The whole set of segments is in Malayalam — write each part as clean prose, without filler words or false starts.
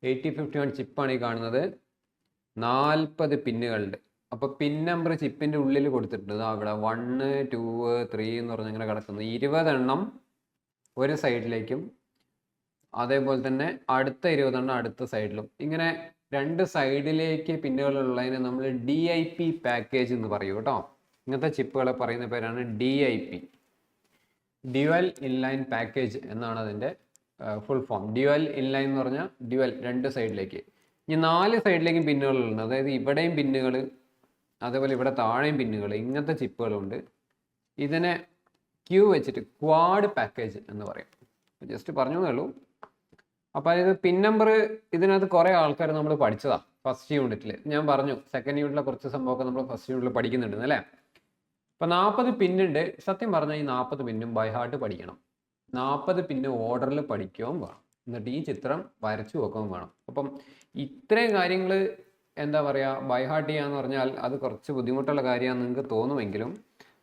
8051 ചിപ്പാണ് ഈ കാണുന്നത്. 40 പിന്നുകളുണ്ട്. അപ്പോൾ പിൻ നമ്പർ ചിപ്പിൻ്റെ ഉള്ളിൽ കൊടുത്തിട്ടുണ്ട്. അവിടെ 1, 2, 3 എന്ന് പറഞ്ഞ് ഇങ്ങനെ കിടക്കുന്നു. 20 എണ്ണം ഒരു സൈഡിലേക്കും അതേപോലെ തന്നെ അടുത്ത 20 എണ്ണം അടുത്ത സൈഡിലും, ഇങ്ങനെ രണ്ട് സൈഡിലേക്ക് പിന്നുകളുള്ളതിനെ നമ്മൾ DIP പാക്കേജ് എന്ന് പറയും കേട്ടോ. ഇങ്ങനത്തെ ചിപ്പുകളെ പറയുന്ന പേരാണ് DIP, ഡ്യുവൽ ഇൻലൈൻ പാക്കേജ് എന്നാണ് അതിൻ്റെ ഫുൾ ഫോം. ഡ്യുവൽ ഇൻലൈൻ എന്ന് പറഞ്ഞാൽ ഡ്യുവൽ, രണ്ട് സൈഡിലേക്ക്. ഇനി 4 സൈഡിലേക്കും പിന്നുകളുണ്ട്. അതായത് ഇവിടെയും പിന്നുകൾ, അതേപോലെ ഇവിടെ താഴെയും പിന്നുകൾ, ഇങ്ങനത്തെ ചിപ്പുകളുണ്ട്. ഇതിനെ ക്യൂ വെച്ചിട്ട് ക്വാഡ് പാക്കേജ് എന്ന് പറയും. ജസ്റ്റ് പറഞ്ഞേ ഉള്ളൂ. അപ്പോൾ ഇത് പിൻ നമ്പർ, ഇതിനകത്ത് കുറേ ആൾക്കാർ നമ്മൾ പഠിച്ചതാണ് ഫസ്റ്റ് യൂണിറ്റിൽ. ഞാൻ പറഞ്ഞു സെക്കൻഡ് യൂണിറ്റിലെ കുറച്ച് സംഭവമൊക്കെ നമ്മൾ ഫസ്റ്റ് യൂണിറ്റിൽ പഠിക്കുന്നുണ്ട് അല്ലേ. അപ്പോൾ 40 പിന്നുണ്ട്. സത്യം പറഞ്ഞാൽ ഈ 40 പിന്നും ബൈ ഹാർട്ട് പഠിക്കണം. 40 പിന്ന് ഓർഡറിൽ പഠിക്കുകയും വേണം. എന്നിട്ട് ഈ ചിത്രം വരച്ചു വെക്കുകയും വേണം. അപ്പം ഇത്രയും കാര്യങ്ങൾ എന്താ പറയുക, ബൈ ഹാർട്ട് ചെയ്യാന്ന് പറഞ്ഞാൽ അത് കുറച്ച് ബുദ്ധിമുട്ടുള്ള കാര്യമാണെന്ന് നിങ്ങൾക്ക് തോന്നുമെങ്കിലും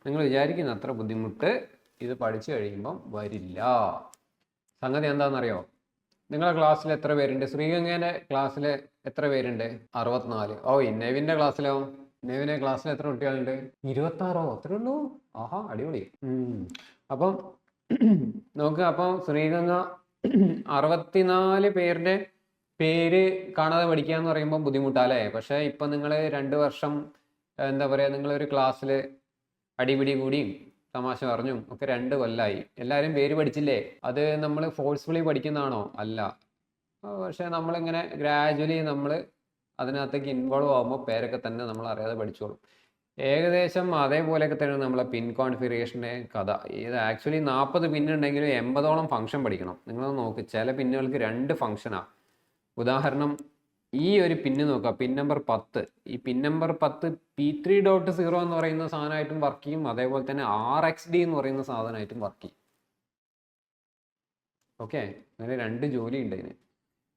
നിങ്ങൾ വിചാരിക്കുന്ന അത്ര ബുദ്ധിമുട്ട് ഇത് പഠിച്ചു കഴിയുമ്പം വരില്ല. സംഗതി എന്താണെന്നറിയോ? നിങ്ങളുടെ ക്ലാസ്സിൽ എത്ര പേരുണ്ട്? ശ്രീഗംഗേൻ്റെ ക്ലാസ്സിൽ എത്ര പേരുണ്ട്? 64. ഓ, നെവിൻ്റെ ക്ലാസ്സിലോ? നെവിനെ ക്ലാസ്സിൽ എത്ര കുട്ടികളുണ്ട്? 26. അത്രേ ഉള്ളൂ? ആഹാ, അടിപൊളി. അപ്പം നോക്കുക, അപ്പം ശ്രീഗംഗ 64 പേരുടെ പേര് കാണാതെ പഠിക്കുക എന്ന് പറയുമ്പോൾ ബുദ്ധിമുട്ടല്ലേ. പക്ഷേ ഇപ്പം നിങ്ങൾ 2 വർഷം എന്താ പറയുക, നിങ്ങളൊരു ക്ലാസ്സിൽ അടിപിടി കൂടിയും തമാശ പറഞ്ഞും ഒക്കെ 2 കൊല്ലമായി. എല്ലാവരും പേര് പഠിച്ചില്ലേ? അത് നമ്മൾ ഫോഴ്സ്ഫുള്ളി പഠിക്കുന്നതാണോ? അല്ല. പക്ഷേ നമ്മളിങ്ങനെ ഗ്രാജുവലി നമ്മൾ അതിനകത്തേക്ക് ഇൻവോൾവ് ആകുമ്പോൾ പേരൊക്കെ തന്നെ നമ്മൾ അറിയാതെ പഠിച്ചോളും. ഏകദേശം അതേപോലെയൊക്കെ തന്നെ നമ്മളെ പിൻ കോൺഫിഗറേഷൻ്റെ കഥ. ഇത് ആക്ച്വലി 40 പിന്നുണ്ടെങ്കിലും 80ഓളം ഫംഗ്ഷൻ പഠിക്കണം. നിങ്ങൾ നോക്ക്, ചില പിന്നുകൾക്ക് 2 ഫംഗ്ഷനാണ്. ഉദാഹരണം, ഈ ഒരു പിന്ന് നോക്കുക, പിൻ നമ്പർ 10. ഈ പിൻ നമ്പർ 10 P3.0 എന്ന് പറയുന്ന സാധനമായിട്ടും വർക്ക് ചെയ്യും, അതേപോലെ തന്നെ RXD എന്ന് പറയുന്ന സാധനമായിട്ടും വർക്ക് ചെയ്യും. ഓക്കെ, അങ്ങനെ 2 ജോലി ഉണ്ട് ഇതിന്.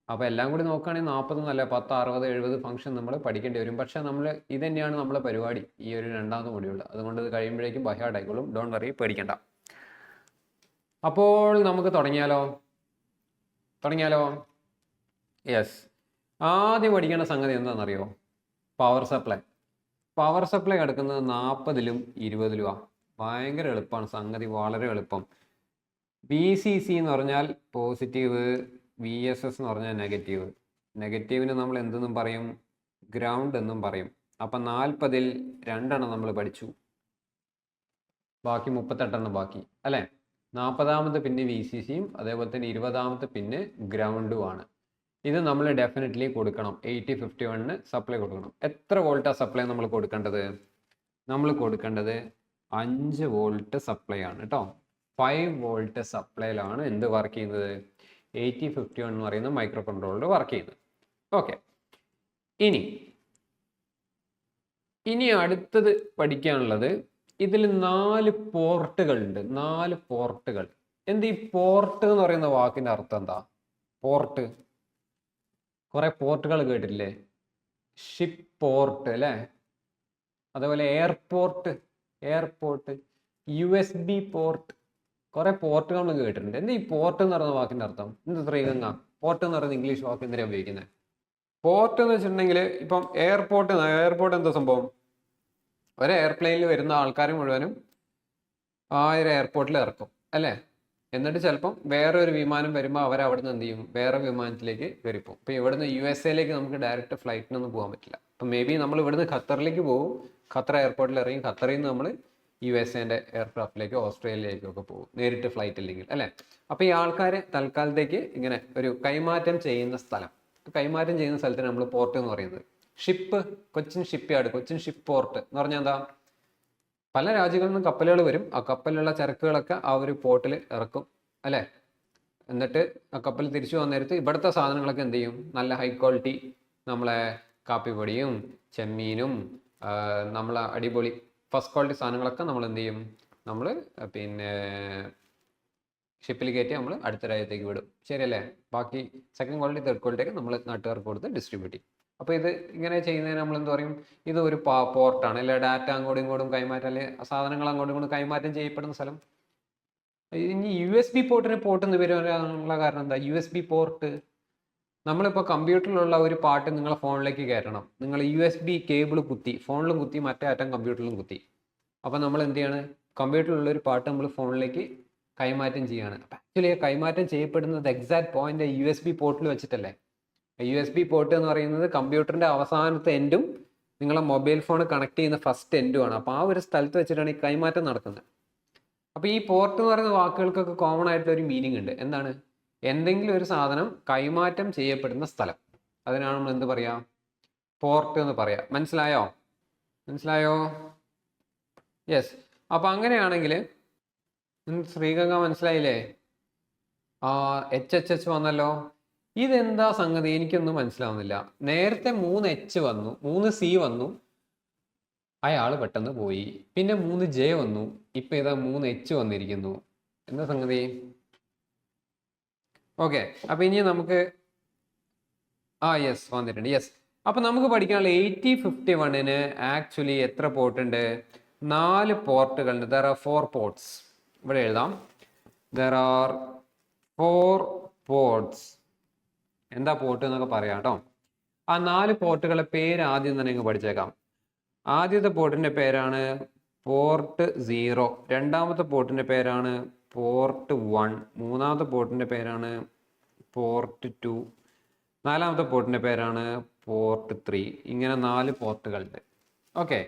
അപ്പോൾ എല്ലാം കൂടി നോക്കുകയാണെങ്കിൽ 40 എന്നല്ല 10, 60, 70 ഫംഗ്ഷൻ നമ്മൾ പഠിക്കേണ്ടി വരും. പക്ഷേ നമ്മൾ ഇത് തന്നെയാണ് നമ്മളെ പരിപാടി ഈ ഒരു 2ാമത്തെ മൊഡ്യൂൾ. അതുകൊണ്ട് ഇത് കഴിയുമ്പോഴേക്കും ബൈഹാർട്ട് ആയിക്കോളും. ഡോണ്ട് വറി, പേടിക്കണ്ട. അപ്പോൾ നമുക്ക് തുടങ്ങിയാലോ? യെസ്. ആദ്യം പഠിക്കേണ്ട സംഗതി എന്താണെന്നറിയോ? Power supply. പവർ സപ്ലൈ കിടക്കുന്നത് 40ലും 20ലുമാണ്. ഭയങ്കര എളുപ്പമാണ് സംഗതി, വളരെ എളുപ്പം. VCC എന്ന് പറഞ്ഞാൽ പോസിറ്റീവ്, VSS എന്ന് പറഞ്ഞാൽ നെഗറ്റീവ്. നെഗറ്റീവിന് നമ്മൾ എന്തെന്നും പറയും? ഗ്രൗണ്ട് എന്നും പറയും. അപ്പം 40ൽ 2 എണ്ണം നമ്മൾ പഠിച്ചു, ബാക്കി 38 എണ്ണം ബാക്കി അല്ലേ. 40ാമത്തെ പിന്നെ VCCയും അതേപോലെ തന്നെ 20ാമത്തെ പിന്നെ ഗ്രൗണ്ടുമാണ്. ഇത് നമ്മൾ ഡെഫിനറ്റ്ലി കൊടുക്കണം. 8051 സപ്ലൈ കൊടുക്കണം. എത്ര വോൾട്ടാണ് സപ്ലൈ നമ്മൾ കൊടുക്കേണ്ടത്? നമ്മൾ കൊടുക്കേണ്ടത് 5 വോൾട്ട് സപ്ലൈ ആണ് കേട്ടോ. 5 വോൾട്ട് സപ്ലൈയിലാണ് എന്ത് വർക്ക് ചെയ്യുന്നത്? 8051 എന്ന് പറയുന്ന മൈക്രോ കൺട്രോളർ വർക്ക് ചെയ്യുന്നത്. ഓക്കെ, ഇനി അടുത്തത് പഠിക്കാനുള്ളത്, ഇതിൽ 4 പോർട്ടുകളുണ്ട്. 4 പോർട്ടുകൾ. എന്ത് ഈ പോർട്ട് എന്ന് പറയുന്ന വാക്കിൻ്റെ അർത്ഥം എന്താ? പോർട്ട്, കുറേ പോർട്ടുകൾ കേട്ടിട്ടില്ലേ? ഷിപ്പ് പോർട്ട് അല്ലേ, അതേപോലെ എയർപോർട്ട്, USB പോർട്ട്, കുറേ പോർട്ടുകൾ നമ്മൾ കേട്ടിട്ടുണ്ട്. എന്താ ഈ പോർട്ട് എന്ന് പറയുന്ന വാക്കിൻ്റെ അർത്ഥം? എന്ത് ശ്രീഗംഗ? പോർട്ട് എന്ന് പറയുന്ന ഇംഗ്ലീഷ് വാക്ക് എന്തിനാണ് ഉപയോഗിക്കുന്നത്? പോർട്ട് എന്ന് വെച്ചിട്ടുണ്ടെങ്കിൽ ഇപ്പം എയർപോർട്ട് എന്താ സംഭവം? ഒരു എയർപ്ലെയിനിൽ വരുന്ന ആൾക്കാർ മുഴുവനും ആ ഒരു എയർപോർട്ടിൽ ഇറക്കും അല്ലേ. എന്നിട്ട് ചിലപ്പം വേറെ ഒരു വിമാനം വരുമ്പോൾ അവർ അവിടെ നിന്ന് എന്ത് ചെയ്യും? വേറെ വിമാനത്തിലേക്ക് കയറിപ്പോകും. ഇപ്പോൾ ഇവിടുന്ന് USA നമുക്ക് ഡയറക്റ്റ് ഫ്ലൈറ്റിനൊന്നും പോകാൻ പറ്റില്ല. അപ്പം മേ ബി നമ്മൾ ഇവിടുന്ന് ഖത്തറിലേക്ക് പോകും, ഖത്തർ എയർപോർട്ടിൽ ഇറങ്ങി ഖത്തറിൽ നിന്ന് നമ്മൾ USA എയർക്രാഫ്റ്റിലേക്കോ ഓസ്ട്രേലിയയിലേക്കോ ഒക്കെ പോകും, നേരിട്ട് ഫ്ലൈറ്റ് ഇല്ലെങ്കിൽ അല്ലേ. അപ്പോൾ ഈ ആൾക്കാർ തൽക്കാലത്തേക്ക് ഇങ്ങനെ ഒരു കൈമാറ്റം ചെയ്യുന്ന സ്ഥലത്തിന് നമ്മൾ പോർട്ട് എന്ന് പറയുന്നത്. Ship, Cochin ship yard, Cochin ship port എന്ന് പറഞ്ഞാൽ എന്താ? പല രാജ്യങ്ങളിൽ നിന്നും കപ്പലുകൾ വരും. ആ കപ്പലിലുള്ള ചരക്കുകളൊക്കെ ആ ഒരു പോർട്ടിൽ ഇറക്കും അല്ലേ. എന്നിട്ട് ആ കപ്പൽ തിരിച്ചു വന്ന നേരത്ത് ഇവിടുത്തെ സാധനങ്ങളൊക്കെ എന്ത് ചെയ്യും? നല്ല ഹൈ ക്വാളിറ്റി നമ്മളെ കാപ്പിപ്പൊടിയും ചെമ്മീനും നമ്മളെ അടിപൊളി ഫസ്റ്റ് ക്വാളിറ്റി സാധനങ്ങളൊക്കെ നമ്മൾ എന്ത് ചെയ്യും? നമ്മൾ പിന്നെ ഷിപ്പിൽ കയറ്റി നമ്മൾ അടുത്ത രാജ്യത്തേക്ക് വിടും. ശരിയല്ലേ? ബാക്കി സെക്കൻഡ് ക്വാളിറ്റി, തേർഡ് ക്വാളിറ്റി ഒക്കെ നമ്മൾ നാട്ടുകാർക്ക് കൊടുത്ത് ഡിസ്ട്രിബ്യൂട്ട് ചെയ്യും. അപ്പോൾ ഇത് ഇങ്ങനെ ചെയ്യുന്നതിന് നമ്മൾ എന്ത് പറയും? ഇത് ഒരു പോർട്ടാണ് അല്ലെ. ഡാറ്റ അങ്ങോട്ടും ഇങ്ങോട്ടും കൈമാറ്റം, അല്ലെ സാധനങ്ങൾ അങ്ങോട്ടും ഇങ്ങോട്ടും കൈമാറ്റം ചെയ്യപ്പെടുന്ന സ്ഥലം. ഇനി USB പോർട്ടിന് പോർട്ട് എന്ന് പേര് വരാനുള്ള കാരണം എന്താ? USB പോർട്ട് നമ്മളിപ്പോൾ കമ്പ്യൂട്ടറിലുള്ള ഒരു പാട്ട് നിങ്ങളെ ഫോണിലേക്ക് കയറ്റണം. നിങ്ങൾ USB കേബിൾ കുത്തി, ഫോണിലും കുത്തി, മറ്റേ അറ്റം കമ്പ്യൂട്ടറിലും കുത്തി. അപ്പോൾ നമ്മൾ എന്ത് ചെയ്യാണ്? കമ്പ്യൂട്ടറിലുള്ള ഒരു പാട്ട് നമ്മൾ ഫോണിലേക്ക് കൈമാറ്റം ചെയ്യുകയാണ്. അപ്പം ആക്ച്വലി കൈമാറ്റം ചെയ്യപ്പെടുന്നത് എക്സാക്ട് പോയിന്റ് USB പോർട്ടിൽ വെച്ചിട്ടല്ലേ? USB പോർട്ട് എന്ന് പറയുന്നത് കമ്പ്യൂട്ടറിൻ്റെ അവസാനത്തെ എൻഡും നിങ്ങളെ മൊബൈൽ ഫോൺ കണക്ട് ചെയ്യുന്ന ഫസ്റ്റ് എൻഡുമാണ്. അപ്പോൾ ആ ഒരു സ്ഥലത്ത് വെച്ചിട്ടാണ് ഈ കൈമാറ്റം നടക്കുന്നത്. അപ്പോൾ ഈ പോർട്ട് എന്ന് പറയുന്ന വാക്കുകൾക്കൊക്കെ കോമൺ ആയിട്ടുള്ള ഒരു മീനിങ് ഉണ്ട്. എന്താണ്? എന്തെങ്കിലും ഒരു സാധനം കൈമാറ്റം ചെയ്യപ്പെടുന്ന സ്ഥലം, അതിനാണ് നമ്മൾ എന്ത് പറയാ? പോർട്ട് എന്ന് പറയാം. മനസ്സിലായോ? യെസ്. അപ്പൊ അങ്ങനെയാണെങ്കിൽ ശ്രീഗംഗ മനസ്സിലായില്ലേ? HHH വന്നല്ലോ. ഇതെന്താ സംഗതി? എനിക്കൊന്നും മനസ്സിലാവുന്നില്ല. നേരത്തെ 3 H വന്നു, 3 C വന്നു, അയാൾ പെട്ടെന്ന് പോയി. പിന്നെ 3 J വന്നു, ഇപ്പൊ ഇതാ 3 H വന്നിരിക്കുന്നു. എന്താ സംഗതി? ഓക്കെ, അപ്പൊ ഇനി നമുക്ക് യെസ് വന്നിട്ടുണ്ട്. യെസ്. അപ്പൊ നമുക്ക് പഠിക്കാനുള്ള 8051 ആക്ച്വലി എത്ര പോർട്ട് ഉണ്ട്? 4 പോർട്ടുകളുണ്ട്. There are 4 ports. ഇവിടെ എഴുതാം, ദർ ആർ 4 പോർട്ട്സ്. എന്താ പോർട്ട് എന്നൊക്കെ പറയാം കേട്ടോ. ആ 4 പോർട്ടുകളുടെ പേര് ആദ്യം തന്നെ നിങ്ങൾ പഠിച്ചേക്കാം. ആദ്യത്തെ പോർട്ടിന്റെ പേരാണ് പോർട്ട് 0, രണ്ടാമത്തെ പോർട്ടിന്റെ പേരാണ് പോർട്ട് 1, മൂന്നാമത്തെ പോർട്ടിന്റെ പേരാണ് പോർട്ട് 2, നാലാമത്തെ പോർട്ടിന്റെ പേരാണ് പോർട്ട് 3. ഇങ്ങനെ 4 പോർട്ടുകളുണ്ട്. ഓക്കെ,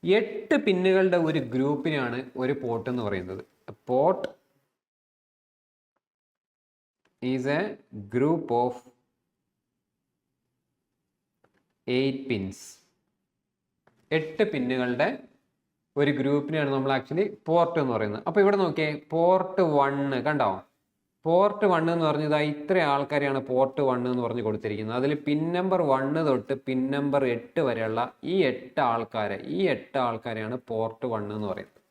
8 പിന്നുകളുടെ ഒരു ഗ്രൂപ്പിനാണ് ഒരു പോർട്ട് എന്ന് പറയുന്നത്. Port is A group of 8 pins. 8 പിന്നുകളുടെ ഒരു ഗ്രൂപ്പിനെയാണ് നമ്മൾ ആക്ച്വലി പോർട്ട് എന്ന് പറയുന്നത്. അപ്പോൾ ഇവിടെ നോക്കിയേ, പോർട്ട് 1 കണ്ടോ? പോർട്ട് 1 എന്ന് പറഞ്ഞത് ഇത്ര ആൾക്കാരെയാണ് പോർട്ട് 1 എന്ന് പറഞ്ഞ് കൊടുത്തിരിക്കുന്നത്. അതിൽ പിൻ നമ്പർ 1 തൊട്ട് പിൻ നമ്പർ 8 വരെയുള്ള ഈ 8 ആൾക്കാരെയാണ് പോർട്ട് 1 എന്ന് പറയുന്നത്.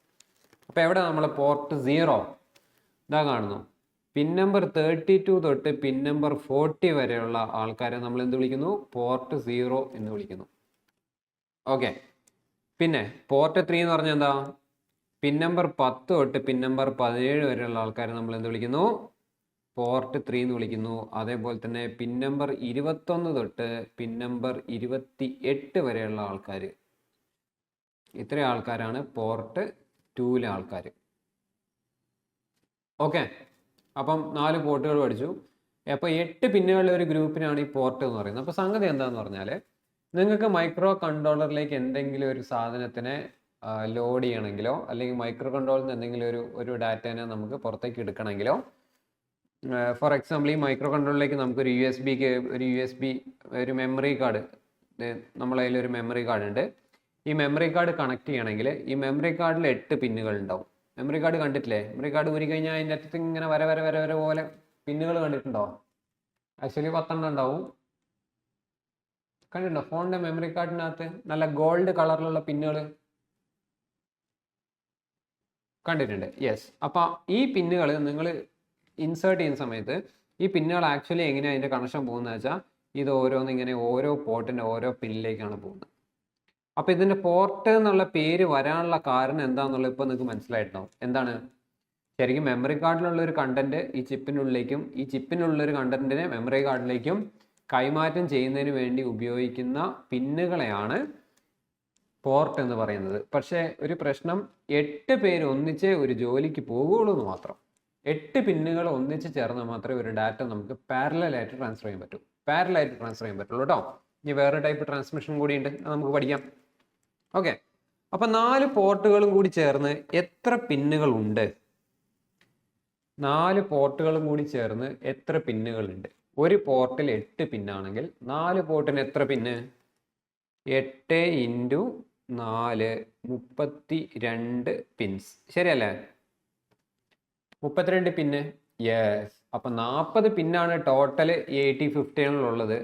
അപ്പോൾ എവിടെ നമ്മൾ പോർട്ട് 0 ഇതാ കാണുന്നു. പിൻ നമ്പർ 32 തൊട്ട് പിൻ നമ്പർ 40 വരെയുള്ള ആൾക്കാരെ നമ്മൾ എന്ത് വിളിക്കുന്നു? പോർട്ട് 0 എന്ന് വിളിക്കുന്നു. ഓക്കെ, പിന്നെ പോർട്ട് 3 എന്ന് പറഞ്ഞാൽ എന്താ? പിൻ നമ്പർ 10 തൊട്ട് പിൻ നമ്പർ 17 വരെയുള്ള ആൾക്കാരെ നമ്മൾ എന്ത് വിളിക്കുന്നു? പോർട്ട് 3 എന്ന് വിളിക്കുന്നു. അതേപോലെ തന്നെ പിൻ നമ്പർ 21 തൊട്ട് പിൻ നമ്പർ 28 വരെയുള്ള ആൾക്കാർ, ഇത്ര ആൾക്കാരാണ് പോർട്ട് 2ലെ ആൾക്കാർ. ഓക്കെ, അപ്പം 4 പോർട്ടുകൾ പഠിച്ചു. അപ്പോൾ 8 പിന്നുകളുടെ ഒരു ഗ്രൂപ്പിനാണ് ഈ പോർട്ട് എന്ന് പറയുന്നത്. അപ്പോൾ സംഗതി എന്താന്ന് പറഞ്ഞാൽ, നിങ്ങൾക്ക് മൈക്രോ കൺട്രോളറിലേക്ക് എന്തെങ്കിലും ഒരു സാധനത്തിനെ ലോഡ് ചെയ്യണമെങ്കിലോ, അല്ലെങ്കിൽ മൈക്രോ കൺട്രോളറിൽ നിന്ന് എന്തെങ്കിലും ഒരു ഡാറ്റേനെ നമുക്ക് പുറത്തേക്ക് എടുക്കണമെങ്കിലോ, ഫോർ എക്സാമ്പിൾ ഈ മൈക്രോ കൺട്രോളറിലേക്ക് നമുക്കൊരു ഒരു മെമ്മറി കാർഡ്, നമ്മളെ കയ്യിൽ ഒരു മെമ്മറി കാർഡ് ഉണ്ട്. ഈ മെമ്മറി കാർഡ് കണക്ട് ചെയ്യണമെങ്കിൽ ഈ മെമ്മറി കാർഡിൽ 8 പിന്നുകൾ ഉണ്ടാവും. മെമ്മറി കാർഡ് കണ്ടിട്ടില്ലേ? മെമ്മറി കാർഡ് ഊരി കഴിഞ്ഞാൽ അതിൻ്റെ അറ്റത്ത് ഇങ്ങനെ വര പോലെ പിന്നുകൾ കണ്ടിട്ടുണ്ടോ? ആക്ച്വലി 10 ഉണ്ടാവും. കണ്ടിട്ടുണ്ടോ? ഫോണിൻ്റെ മെമ്മറി കാർഡിനകത്ത് നല്ല ഗോൾഡ് കളറിലുള്ള പിന്നുകൾ കണ്ടിട്ടുണ്ട്. യെസ്. അപ്പോൾ ഈ പിന്നുകൾ നിങ്ങൾ ഇൻസേർട്ട് ചെയ്യുന്ന സമയത്ത് ഈ പിന്നുകൾ ആക്ച്വലി എങ്ങനെയാണ് അതിൻ്റെ കണക്ഷൻ പോകുന്നത് വെച്ചാൽ, ഇത് ഓരോന്നിങ്ങനെ ഓരോ പോർട്ടിൻ്റെ ഓരോ പിന്നിലേക്കാണ് പോകുന്നത്. അപ്പോൾ ഇതിൻ്റെ പോർട്ട് എന്നുള്ള പേര് വരാനുള്ള കാരണം എന്താണെന്നുള്ളത് ഇപ്പോൾ നിങ്ങൾക്ക് മനസ്സിലായിട്ടുണ്ടാവും. എന്താണ്? ശരിക്കും മെമ്മറി കാർഡിലുള്ള ഒരു കണ്ടന്റ് ഈ ചിപ്പിനുള്ളിലേക്കും ഈ ചിപ്പിനുള്ള ഒരു കണ്ടന്റിനെ മെമ്മറി കാർഡിലേക്കും കൈമാറ്റം ചെയ്യുന്നതിന് വേണ്ടി ഉപയോഗിക്കുന്ന പിന്നുകളെയാണ് പോർട്ട് എന്ന് പറയുന്നത്. പക്ഷേ ഒരു പ്രശ്നം, 8 പേര് ഒന്നിച്ച് ഒരു ജോലിക്ക് പോകുള്ളൂ എന്ന് മാത്രം. 8 പിന്നുകൾ ഒന്നിച്ച് ചേർന്നാൽ മാത്രമേ ഒരു ഡാറ്റ നമുക്ക് പാരലലായിട്ട് ട്രാൻസ്ഫർ ചെയ്യാൻ പറ്റുള്ളൂ കേട്ടോ. ഇനി വേറെ ടൈപ്പ് ട്രാൻസ്മിഷൻ കൂടിയുണ്ട്, അത് നമുക്ക് പഠിക്കാം. ഓക്കെ, അപ്പൊ 4 പോർട്ടുകളും കൂടി ചേർന്ന് എത്ര പിന്നുകൾ ഉണ്ട്? 4 പോർട്ടുകളും കൂടി ചേർന്ന് എത്ര പിന്നുകളുണ്ട്? ഒരു പോർട്ടിൽ 8 പിന്നാണെങ്കിൽ 4 പോർട്ടിന് എത്ര പിന്ന്? 8 × 4 32 പിൻസ്. ശരിയല്ലേ? 32 പിന്ന്. യെസ്. അപ്പം 40 പിന്നാണ് ടോട്ടൽ 8051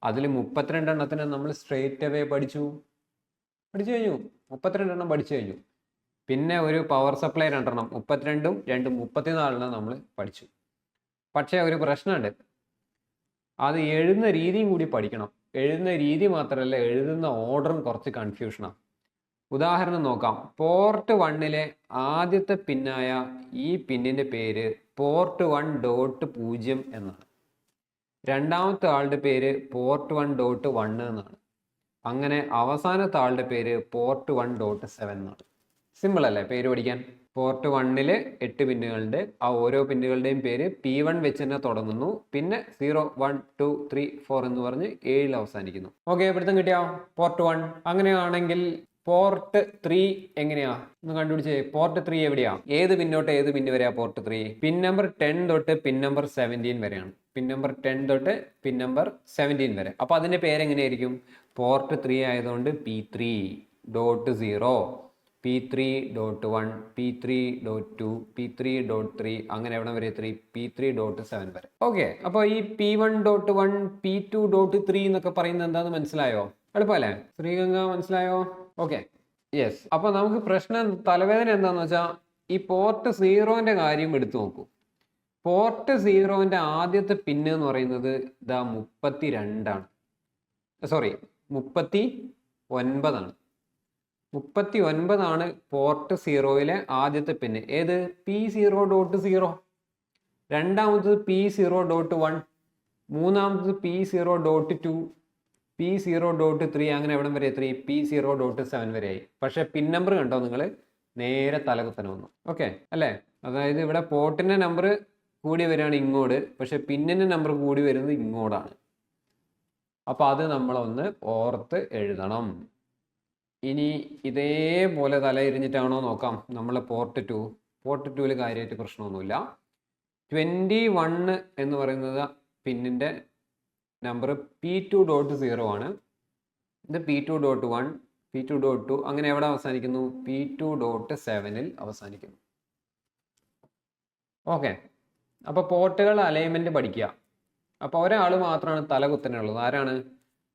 അതിൽ 32 എണ്ണത്തിന് നമ്മൾ സ്ട്രേറ്റ് അവേ പഠിച്ചു കഴിഞ്ഞു. 32 എണ്ണം പഠിച്ചു കഴിഞ്ഞു. പിന്നെ ഒരു പവർ സപ്ലൈ 2 എണ്ണം, 32ഉം 2ഉം 34 നമ്മൾ പഠിച്ചു. പക്ഷേ ഒരു പ്രശ്നമുണ്ട്, അത് എഴുതുന്ന രീതിയും കൂടി പഠിക്കണം. എഴുതുന്ന രീതി മാത്രമല്ല, എഴുതുന്ന ഓർഡറും കുറച്ച് കൺഫ്യൂഷനാണ്. ഉദാഹരണം നോക്കാം. പോർട്ട് 1ലെ ആദ്യത്തെ പിന്നായ ഈ പിന്നിൻ്റെ പേര് പോർട്ട് 1.0 എന്നാണ്. രണ്ടാമത്തെ ആളുടെ പേര് പോർട്ട് 1.1 എന്നാണ്. അങ്ങനെ അവസാനത്തെ ആളുടെ പേര് പോർട്ട് 1.7 എന്നാണ്. സിമ്പിൾ അല്ലേ പേര് പഠിക്കാൻ? പോർട്ട് 1 8 പിന്നുകളുണ്ട്. ആ ഓരോ പിന്നുകളുടെയും പേര് P1 വെച്ച് തന്നെ തുടങ്ങുന്നു. പിന്നെ 0 1 2 3 4 എന്ന് പറഞ്ഞ് 7 അവസാനിക്കുന്നു. ഓക്കെ, പിടുത്തം കിട്ടിയോ? പോർട്ട് 1. അങ്ങനെയാണെങ്കിൽ പോർട്ട് 3 എങ്ങനെയാ ഒന്ന് കണ്ടുപിടിച്ചേ. പോർട്ട് 3 എവിടെയാ? ഏത് പിന്നോട്ട് ഏത് പിന്ന് വരെയാ പോർട്ട് 3? പിൻ നമ്പർ 10 തൊട്ട് പിൻ നമ്പർ 17 വരെയാണ്. പിൻ നമ്പർ 10 തൊട്ട് പിൻ നമ്പർ 17 വരെ. അപ്പൊ അതിന്റെ പേരെങ്ങനെയായിരിക്കും? പോർട്ട് 3 ആയതുകൊണ്ട് P3.0, P3.1, P3.2, P3.3 അങ്ങനെ എവിടെ വരെ 3? P3.7 വരെ. ഓക്കെ, അപ്പോൾ ഈ P1.1, P2.3 എന്നൊക്കെ പറയുന്നത് എന്താണെന്ന് മനസ്സിലായോ? എളുപ്പമല്ലേ? ശ്രീഗംഗ മനസ്സിലായോ? Okay, yes. അപ്പൊ നമുക്ക് പ്രശ്നം തലവേദന എന്താന്ന് വെച്ചാൽ ഈ പോർട്ട് 0ന്റെ കാര്യം എടുത്തു നോക്കൂ. പോർട്ട് 0ന്റെ ആദ്യത്തെ പിന്ന് എന്ന് പറയുന്നത് ഇതാ 32ആണ്. സോറി, 39 ആണ്. 39 ആണ് പോർട്ട് 0യിലെ ആദ്യത്തെ പിന്ന്. ഏത്? P0.0. രണ്ടാമത്തത് P0.1, മൂന്നാമത്തത് P0.2, P0.3 അങ്ങനെ എവിടം വരെ 3? P0.7 വരെ ആയി. പക്ഷെ പിൻ നമ്പർ കണ്ടോ നിങ്ങൾ? നേരെ തലകുത്തനെ വന്നു. ഓക്കെ അല്ലേ? അതായത് ഇവിടെ പോർട്ടിന്റെ നമ്പർ കൂടി വരികയാണ് ഇങ്ങോട്ട്, പക്ഷെ പിന്നിന്റെ നമ്പർ കൂടി വരുന്നത് ഇങ്ങോട്ടാണ്. അപ്പൊ അത് നമ്മളൊന്ന് ഓർത്ത് എഴുതണം. ഇനി ഇതേപോലെ തല ഇരിഞ്ഞിട്ടാണോ നോക്കാം. നമ്മൾ പോർട്ട് 2ൽ കാര്യമായിട്ട് പ്രശ്നമൊന്നുമില്ല. 21 എന്ന് പറയുന്നത് പിന്നിന്റെ നമ്പർ P2.0 ആണ്. ഇത് P2.1, P2.2 അങ്ങനെ എവിടെ അവസാനിക്കുന്നു? P2.7ൽ അവസാനിക്കുന്നു. ഓക്കെ, അപ്പൊ പോർട്ടുകൾ അലൈൻമെന്റ് പഠിക്കുക. അപ്പൊ ഒരാൾ മാത്രമാണ് തലകുത്തനുള്ളത്. ആരാണ്?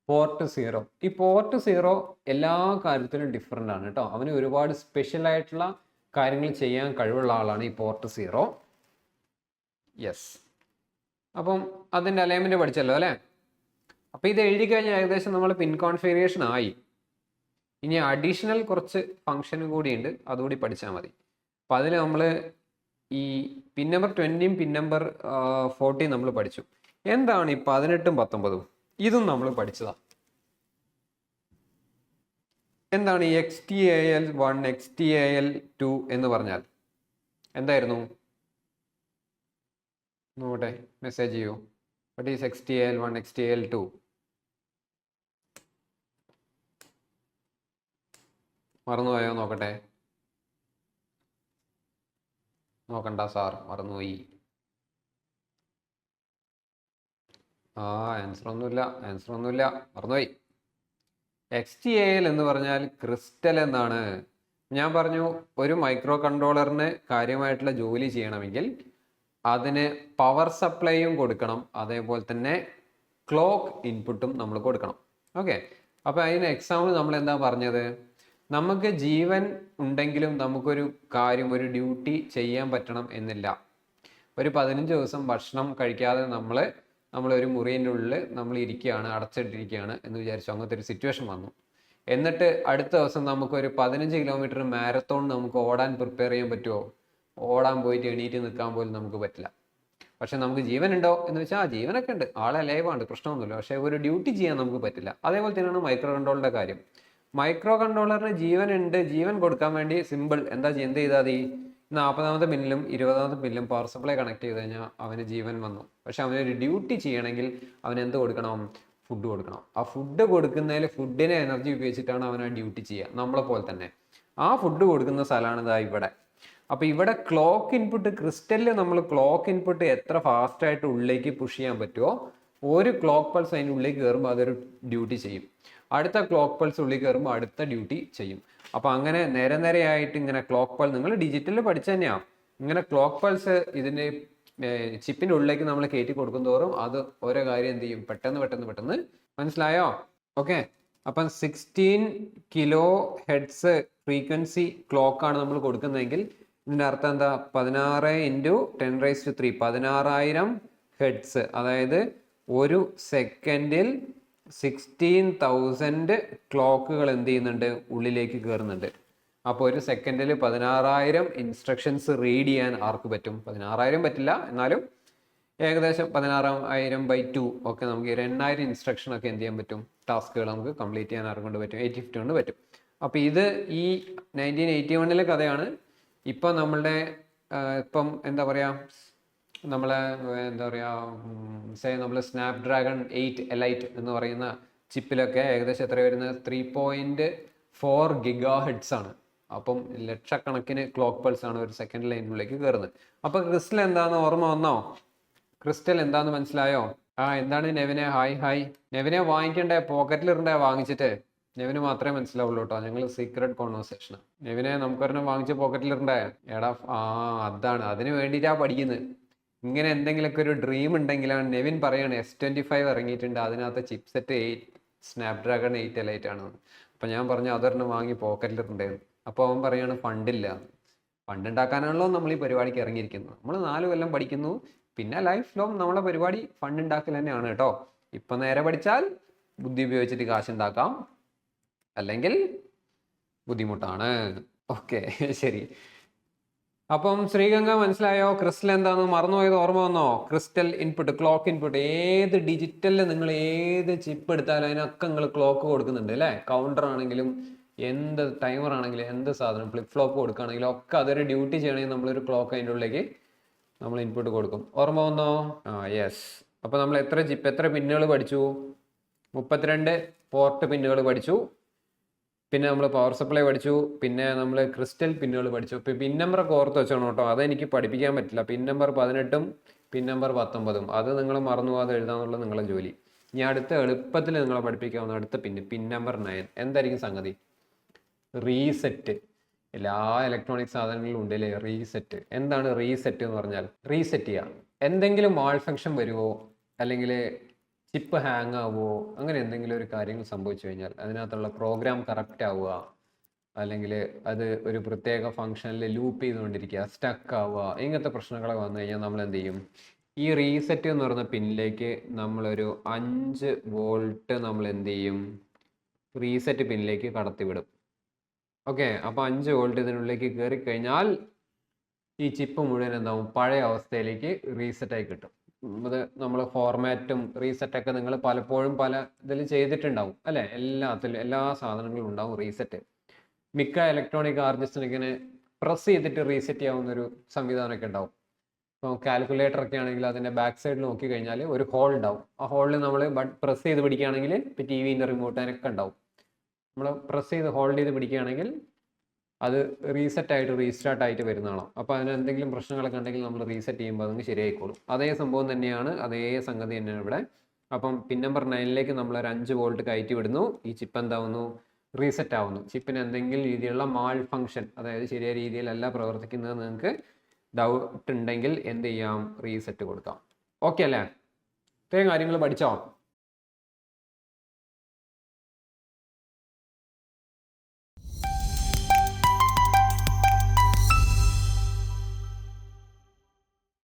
പോർട്ട് 0. ഈ പോർട്ട് 0 എല്ലാ കാര്യത്തിലും ഡിഫറെൻ്റ് ആണ് കേട്ടോ. അവന് ഒരുപാട് സ്പെഷ്യൽ ആയിട്ടുള്ള കാര്യങ്ങൾ ചെയ്യാൻ കഴിവുള്ള ആളാണ് ഈ പോർട്ട് 0. യെസ്, അപ്പം അതിൻ്റെ അലൈൻമെന്റ് പഠിച്ചല്ലോ അല്ലേ? അപ്പം ഇത് എഴുതി കഴിഞ്ഞാൽ ഏകദേശം നമ്മൾ പിൻ കോൺഫിഗറേഷൻ ആയി. ഇനി അഡീഷണൽ കുറച്ച് ഫംഗ്ഷനും കൂടിയുണ്ട്, അതുകൂടി പഠിച്ചാൽ മതി. അപ്പം അതിൽ നമ്മൾ ഈ പിൻ നമ്പർ 20യും പിൻ നമ്പർ 40 നമ്മൾ പഠിച്ചു. എന്താണ് ഈ 18ഉം 19ഉം? ഇതും നമ്മൾ പഠിച്ചതാണ്. എന്താണ് ഈ XTAL1, XTAL2 എന്ന് പറഞ്ഞാൽ? എന്തായിരുന്നു? നോക്കട്ടെ, മെസ്സേജ് ചെയ്യൂ. What is XTAL1, XTAL2? മറന്നുപോയോ? നോക്കട്ടെ. നോക്കണ്ട സാർ, മറന്നുപോയി. ആൻസർ ഒന്നുമില്ല, മറന്നുപോയി. XTAL എന്ന് പറഞ്ഞാൽ ക്രിസ്റ്റൽ എന്നാണ്. ഞാൻ പറഞ്ഞു, ഒരു മൈക്രോ കൺട്രോളറിന് കാര്യമായിട്ടുള്ള ജോലി ചെയ്യണമെങ്കിൽ അതിന് പവർ സപ്ലൈയും കൊടുക്കണം, അതേപോലെ തന്നെ ക്ലോക്ക് ഇൻപുട്ടും നമ്മൾ കൊടുക്കണം. ഓക്കെ, അപ്പോൾ അതിന് എക്സാമ്പിൾ നമ്മൾ എന്താ പറഞ്ഞത്? നമുക്ക് ജീവൻ ഉണ്ടെങ്കിലും നമുക്കൊരു കാര്യം, ഒരു ഡ്യൂട്ടി ചെയ്യാൻ പറ്റണം എന്നില്ല. ഒരു 15 ദിവസം ഭക്ഷണം കഴിക്കാതെ നമ്മളൊരു മുറിൻ്റെ ഉള്ളിൽ നമ്മൾ ഇരിക്കുകയാണ്, അടച്ചിട്ടിരിക്കുകയാണ് എന്ന് വിചാരിച്ചു. അങ്ങനത്തെ ഒരു സിറ്റുവേഷൻ വന്നു. എന്നിട്ട് അടുത്ത ദിവസം നമുക്കൊരു 15 കിലോമീറ്റർ മാരത്തോൺ നമുക്ക് ഓടാൻ പ്രിപ്പയർ ചെയ്യാൻ പറ്റുമോ? ഓടാൻ പോയിട്ട് എണീറ്റ് നിൽക്കാൻ പോലും നമുക്ക് പറ്റില്ല. പക്ഷെ നമുക്ക് ജീവൻ ഉണ്ടോ എന്ന് വെച്ചാൽ ജീവനൊക്കെ ഉണ്ട്, ആളെ ലൈവാണ്, പ്രശ്നമൊന്നുമില്ല. പക്ഷെ ഒരു ഡ്യൂട്ടി ചെയ്യാൻ നമുക്ക് പറ്റില്ല. അതേപോലെ തന്നെയാണ് മൈക്രോ കൺട്രോളറിൻ്റെ കാര്യം. മൈക്രോ കൺട്രോളറിന് ജീവൻ ഉണ്ട്, ജീവൻ കൊടുക്കാൻ വേണ്ടി സിമ്പിൾ എന്ത് ചെയ്താൽ മതി? 40ാമത്തെ പിന്നിലും 20ാമത്തെ പിന്നിലും പവർ സപ്ലൈ കണക്ട് ചെയ്ത് കഴിഞ്ഞാൽ അവന് ജീവൻ വന്നു. പക്ഷെ അവനൊരു ഡ്യൂട്ടി ചെയ്യണമെങ്കിൽ അവൻ എന്ത് കൊടുക്കണം? ഫുഡ് കൊടുക്കണം. ആ ഫുഡ് കൊടുക്കുന്നതിൽ ഫുഡിനെ എനർജി ഉപയോഗിച്ചിട്ടാണ് അവൻ ആ ഡ്യൂട്ടി ചെയ്യുക. നമ്മളെ പോലെ തന്നെ ആ ഫുഡ് കൊടുക്കുന്ന സ്ഥലമാണ് ഇതാ ഇവിടെ. അപ്പോൾ ഇവിടെ ക്ലോക്ക് ഇൻപുട്ട്, ക്രിസ്റ്റലിൽ നമ്മൾ ക്ലോക്ക് ഇൻപുട്ട് എത്ര ഫാസ്റ്റായിട്ട് ഉള്ളിലേക്ക് പുഷ് ചെയ്യാൻ പറ്റുമോ, ഒരു ക്ലോക്ക് പൾസ് അതിൻ്റെ ഉള്ളിലേക്ക് കയറുമ്പോൾ അതൊരു ഡ്യൂട്ടി ചെയ്യും. അടുത്ത ക്ലോക്ക് പൾസ് ഉള്ളിൽ കയറുമ്പോൾ അടുത്ത ഡ്യൂട്ടി ചെയ്യും. അപ്പോൾ അങ്ങനെ നിരനിരയായിട്ട് ഇങ്ങനെ ക്ലോക്ക് പൾസ്, നിങ്ങൾ ഡിജിറ്റലിൽ പഠിച്ചു തന്നെയാണ്. ഇങ്ങനെ ക്ലോക്ക് പൾസ് ഇതിൻ്റെ ചിപ്പിൻ്റെ ഉള്ളിലേക്ക് നമ്മൾ കയറ്റി കൊടുക്കും തോറും അത് ഓരോ കാര്യം എന്ത് ചെയ്യും? പെട്ടെന്ന്. മനസ്സിലായോ? ഓക്കെ, അപ്പം 16 kHz ഫ്രീക്വൻസി ക്ലോക്കാണ് നമ്മൾ കൊടുക്കുന്നതെങ്കിൽ ഇതിൻ്റെ അർത്ഥം എന്താ? 16 × 10⁻³ 16,000 ഹെഡ്സ്. അതായത് ഒരു സെക്കൻഡിൽ 16,000 ക്ലോക്കുകൾ എന്ത് ചെയ്യുന്നുണ്ട്? ഉള്ളിലേക്ക് കയറുന്നുണ്ട്. അപ്പോൾ ഒരു സെക്കൻഡിൽ 16,000 ഇൻസ്ട്രക്ഷൻസ് റീഡ് ചെയ്യാൻ ആർക്ക് പറ്റും? 16,000 പറ്റില്ല, എന്നാലും ഏകദേശം 16,000/2 ഒക്കെ നമുക്ക് 8,000 ഇൻസ്ട്രക്ഷൻ ഒക്കെ എന്ത് ചെയ്യാൻ പറ്റും, ടാസ്കുകൾ നമുക്ക് കംപ്ലീറ്റ് ചെയ്യാൻ ആർക്കൊണ്ട് പറ്റും, 850 കൊണ്ട് പറ്റും. അപ്പോൾ ഇത് ഈ 1981 കഥയാണ്. ഇപ്പം നമ്മളുടെ ഇപ്പം എന്താ പറയുക, നമ്മളെ എന്താ പറയുക, നമ്മൾ സ്നാപ്ഡ്രാഗൺ 8 എലൈറ്റ് എന്ന് പറയുന്ന ചിപ്പിലൊക്കെ ഏകദേശം എത്ര വരുന്നത്, 3.4 GHz ആണ്. അപ്പം ലക്ഷക്കണക്കിന് ക്ലോക്ക് പൾസ് ആണ് ഒരു സെക്കൻഡ് ലൈനിലേക്ക് കയറുന്നത്. അപ്പോൾ ക്രിസ്റ്റൽ എന്താണെന്ന് ഓർമ്മ വന്നോ? ക്രിസ്റ്റൽ എന്താന്ന് മനസ്സിലായോ? എന്താണ് നെവിനെ? ഹായ്. നെവിനെ വാങ്ങിക്കണ്ടേ? പോക്കറ്റിലിരണ്ടേ വാങ്ങിച്ചിട്ട്? നെവിന് മാത്രമേ മനസ്സിലാവുള്ളൂ കേട്ടോ, ഞങ്ങൾ സീക്രട്ട് കോൺവെർസേഷൻ. നെവിനെ നമുക്കൊരെണ്ണം വാങ്ങിച്ച് പോക്കറ്റിലിരണ്ടേ? എടാ അതാണ്, അതിന് വേണ്ടിയിട്ടാണ് പഠിക്കുന്നത്. ഇങ്ങനെ എന്തെങ്കിലുമൊക്കെ ഒരു ഡ്രീം ഉണ്ടെങ്കിലാണ് നെവിൻ പറയാണ് S25 ഇറങ്ങിയിട്ടുണ്ട്, അതിനകത്ത് ചിപ്സെറ്റ് 8 സ്നാപ്ഡ്രാഗൺ 8 എലൈറ്റ് ആണ്. അപ്പം ഞാൻ പറഞ്ഞു അതൊരെണ്ണം വാങ്ങി പോക്കറ്റിലിട്ടുണ്ടായിരുന്നു. അപ്പോൾ അവൻ പറയാണ് ഫണ്ടില്ല. ഫണ്ട് ഉണ്ടാക്കാനാണല്ലോ നമ്മൾ ഈ പരിപാടിക്ക് ഇറങ്ങിയിരിക്കുന്നത്. നമ്മൾ 4 കൊല്ലം പഠിക്കുന്നു, പിന്നെ ലൈഫ് ലോങ് നമ്മളെ പരിപാടി ഫണ്ട് ഉണ്ടാക്കൽ തന്നെയാണ് കേട്ടോ. ഇപ്പം നേരെ പഠിച്ചാൽ ബുദ്ധി ഉപയോഗിച്ചിട്ട് കാശുണ്ടാക്കാം, അല്ലെങ്കിൽ ബുദ്ധിമുട്ടാണ്. ഓക്കെ, ശരി. അപ്പം ശ്രീഗംഗ മനസ്സിലായോ? ക്രിസ്റ്റൽ എന്താണെന്ന് മറന്നുപോയത് ഓർമ്മ വന്നോ? Crystal input, clock input. ഏത് ഡിജിറ്റലിൽ നിങ്ങൾ ഏത് ചിപ്പ് എടുത്താലും അതിനൊക്കെ നിങ്ങൾ ക്ലോക്ക് കൊടുക്കുന്നുണ്ട് അല്ലേ? കൗണ്ടർ ആണെങ്കിലും എന്ത് ടൈമർ ആണെങ്കിലും എന്ത് സാധനം ഫ്ലിപ്പ് ഫ്ലോപ്പ് കൊടുക്കുകയാണെങ്കിലും ഒക്കെ അതൊരു ഡ്യൂട്ടി ചെയ്യണമെങ്കിൽ നമ്മളൊരു ക്ലോക്ക് അതിൻ്റെ ഉള്ളിലേക്ക് നമ്മൾ ഇൻപുട്ട് കൊടുക്കും. ഓർമ്മ വന്നോ? യെസ്. അപ്പോൾ നമ്മൾ എത്ര പിന്നുകൾ പഠിച്ചു? 32 പോർട്ട് പിന്നുകൾ പഠിച്ചു. പിന്നെ നമ്മൾ പവർ സപ്ലൈ പഠിച്ചു. പിന്നെ നമ്മൾ ക്രിസ്റ്റൽ പിന്നുകൾ പഠിച്ചു. ഇപ്പോൾ പിൻ നമ്പറൊക്കെ ഓർത്ത് വെച്ചോണം കേട്ടോ, അതെനിക്ക് പഠിപ്പിക്കാൻ പറ്റില്ല. പിൻ നമ്പർ 18 പിൻ നമ്പർ 19 അത് നിങ്ങൾ മറന്നു പോകാതെ എഴുതാന്നുള്ളത് നിങ്ങളെ ജോലി. ഇനി അടുത്ത എളുപ്പത്തിൽ നിങ്ങളെ പഠിപ്പിക്കാവുന്ന അടുത്ത പിൻ നമ്പർ 9 എന്തായിരിക്കും സംഗതി? റീസെറ്റ്. എല്ലാ ഇലക്ട്രോണിക് സാധനങ്ങളിലും ഉണ്ട് അല്ലേ റീസെറ്റ്. എന്താണ് റീസെറ്റ് എന്ന് പറഞ്ഞാൽ? റീസെറ്റ് ചെയ്യുക. എന്തെങ്കിലും മാൾ ഫങ്ഷൻ വരുമോ, അല്ലെങ്കിൽ ചിപ്പ് ഹാങ് ആവുമോ, അങ്ങനെ എന്തെങ്കിലും ഒരു കാര്യങ്ങൾ സംഭവിച്ചു കഴിഞ്ഞാൽ അതിനകത്തുള്ള പ്രോഗ്രാം കറക്റ്റ് ആവുക, അല്ലെങ്കിൽ അത് ഒരു പ്രത്യേക ഫംഗ്ഷനിൽ ലൂപ്പ് ചെയ്തുകൊണ്ടിരിക്കുക, സ്റ്റക്ക് ആവുക, ഇങ്ങനത്തെ പ്രശ്നങ്ങളൊക്കെ വന്നു കഴിഞ്ഞാൽ നമ്മൾ എന്ത് ചെയ്യും? ഈ റീസെറ്റ് എന്ന് പറയുന്ന പിന്നിലേക്ക് നമ്മളൊരു 5 വോൾട്ട് നമ്മൾ എന്ത് ചെയ്യും? റീസെറ്റ് പിന്നിലേക്ക് കടത്തിവിടും. ഓക്കെ, അപ്പോൾ 5 വോൾട്ട് ഇതിനുള്ളിലേക്ക് കയറി കഴിഞ്ഞാൽ ഈ ചിപ്പ് മുഴുവൻ എന്താവും? പഴയ അവസ്ഥയിലേക്ക് റീസെറ്റായി കിട്ടും. അത് നമ്മൾ ഫോർമാറ്റും റീസെറ്റൊക്കെ നിങ്ങൾ പലപ്പോഴും പല ഇതിൽ ചെയ്തിട്ടുണ്ടാവും അല്ലേ? എല്ലാ സാധനങ്ങളും ഉണ്ടാവും റീസെറ്റ്. മിക്ക ഇലക്ട്രോണിക് ആർജിസ്റ്റിനെ പ്രസ് ചെയ്തിട്ട് റീസെറ്റ് ചെയ്യാവുന്നൊരു സംവിധാനമൊക്കെ ഉണ്ടാവും. ഇപ്പോൾ കാൽക്കുലേറ്റർ ഒക്കെ ആണെങ്കിൽ അതിൻ്റെ ബാക്ക് സൈഡിൽ നോക്കി കഴിഞ്ഞാൽ ഒരു ഹോൾ ഉണ്ടാവും. ആ ഹോളിൽ നമ്മൾ പ്രസ് ചെയ്ത് പിടിക്കുകയാണെങ്കിൽ ഇപ്പോൾ TV-ൻ്റെ റിമോട്ട് അതിനൊക്കെ ഉണ്ടാവും. നമ്മൾ പ്രസ് ചെയ്ത് ഹോൾഡ് ചെയ്ത് പിടിക്കുകയാണെങ്കിൽ അത് റീസെറ്റായിട്ട് റീസ്റ്റാർട്ടായിട്ട് വരുന്നതാണോ. അപ്പോൾ അതിന് എന്തെങ്കിലും പ്രശ്നങ്ങളൊക്കെ ഉണ്ടെങ്കിൽ നമ്മൾ റീസെറ്റ് ചെയ്യുമ്പോൾ അതങ്ങ് ശരിയായിക്കോളും. അതേ സംഭവം തന്നെയാണ്, അതേ സംഗതി തന്നെയാണ് ഇവിടെ. അപ്പം പിൻ നമ്പർ 9ലേക്ക് നമ്മളൊരു 5 വോൾട്ട് കയറ്റി വിടുന്നു. ഈ ചിപ്പ് എന്താവുന്നു? റീസെറ്റ് ആവുന്നു. ചിപ്പിന് എന്തെങ്കിലും രീതിയിലുള്ള മാൾ ഫങ്ഷൻ, അതായത് ശരിയായ രീതിയിലല്ല പ്രവർത്തിക്കുന്നത് നിങ്ങൾക്ക് ഡൗട്ട് ഉണ്ടെങ്കിൽ എന്ത് ചെയ്യാം? റീസെറ്റ് കൊടുക്കാം. ഓക്കെ അല്ലേ? ഇത്രയും കാര്യങ്ങൾ പഠിച്ചോ?